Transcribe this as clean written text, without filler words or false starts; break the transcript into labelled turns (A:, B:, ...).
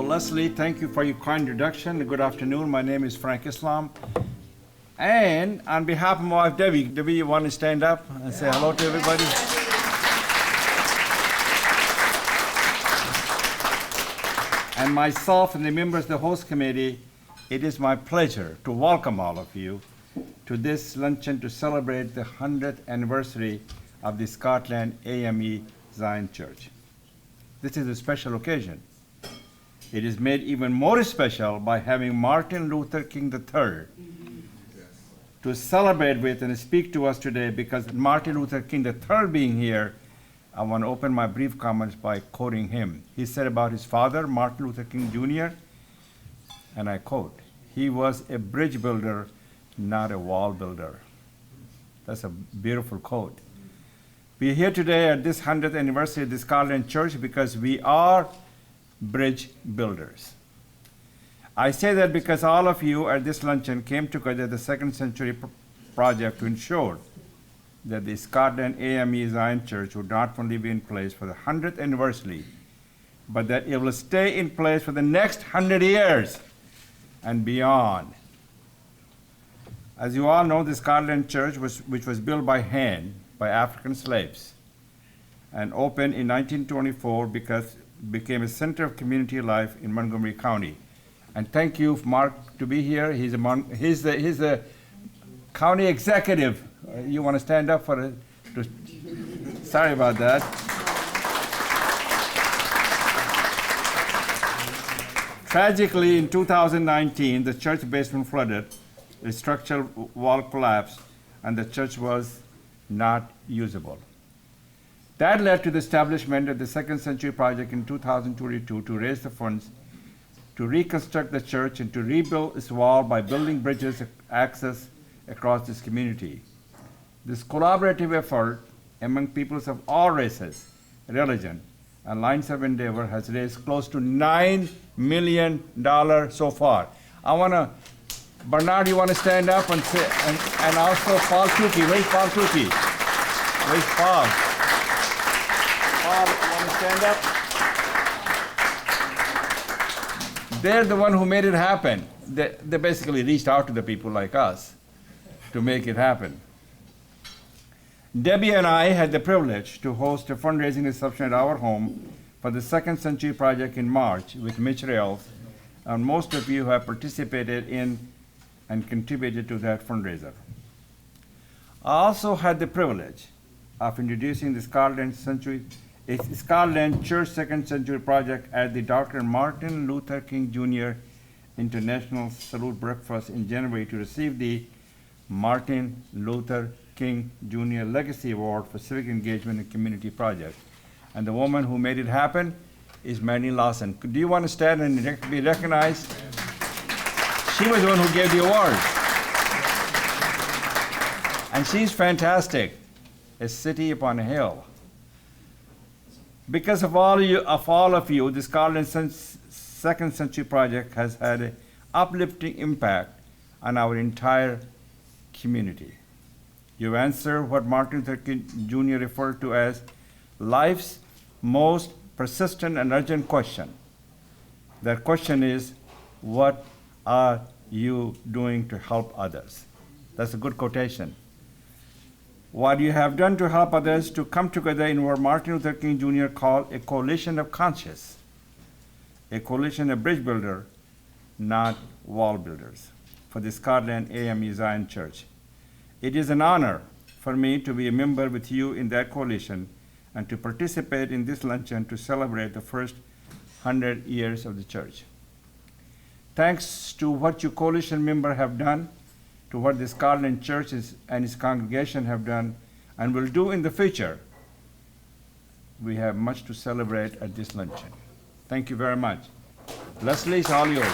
A: Leslie, thank you for your kind introduction. Good afternoon. My name is Frank Islam. And on behalf of my wife, Debbie, you want to stand up and say hello to everybody? And myself and the members of the host committee, it is my pleasure to welcome all of you to this luncheon to celebrate the 100th anniversary of the Scotland AME Zion Church. This is a special occasion. It is made even more special by having Martin Luther King III to celebrate with and speak to us today. Because Martin Luther King III being here, I want to open my brief comments by quoting him. He said about his father, Martin Luther King Jr., and I quote, "He was a bridge builder, not a wall builder." That's a beautiful quote. We are here today at this 100th anniversary of the Scotland Church because we are bridge builders. I say that because all of you at this luncheon came together at the Second Century Project to ensure that the Scotland AME Zion Church would not only be in place for the 100th anniversary, but that it will stay in place for the next 100 years and beyond. As you all know, the Scotland Church, which was built by hand by African slaves and opened in 1924 became a center of community life in Montgomery County. And thank you, Mark, to be here. He's the county executive. You want to stand up for it? Sorry about that. Tragically, in 2019, the church basement flooded, the structural wall collapsed, and the church was not usable. That led to the establishment of the Second Century Project in 2022 to raise the funds to reconstruct the church and to rebuild its wall by building bridges access across this community. This collaborative effort among peoples of all races, religion, and lines of endeavor has raised close to $9 million so far. Bernard, you want to stand up and say, and also Paul Tukey. Where's Paul Tukey? Where's Paul? Paul, you want to stand up? They're the one who made it happen. They basically reached out to the people like us to make it happen. Debbie and I had the privilege to host a fundraising reception at our home for the Second Century Project in March with Mitch Rails, and most of you have participated in and contributed to that fundraiser. I also had the privilege of introducing the Scotland Church Second Century Project at the Dr. Martin Luther King Jr. International Salute Breakfast in January to receive the Martin Luther King Jr. Legacy Award for Civic Engagement and Community Project. And the woman who made it happen is Mandy Lawson. Do you want to stand and be recognized? She was the one who gave the award. And she's fantastic. A city upon a hill. Because of all of you, the Scotland Second Century Project has had an uplifting impact on our entire community. You answer what Martin Luther King Jr. referred to as life's most persistent and urgent question. That question is, what are you doing to help others? That's a good quotation. What you have done to help others to come together in what Martin Luther King Jr. called a coalition of conscience, a coalition of bridge builders, not wall builders, for the Scotland AME Zion Church. It is an honor for me to be a member with you in that coalition and to participate in this luncheon to celebrate the first 100 years of the church. Thanks to what you coalition members have done, to what the Scotland Church and its congregation have done and will do in the future, we have much to celebrate at this luncheon. Thank you very much. Leslie, it's all yours.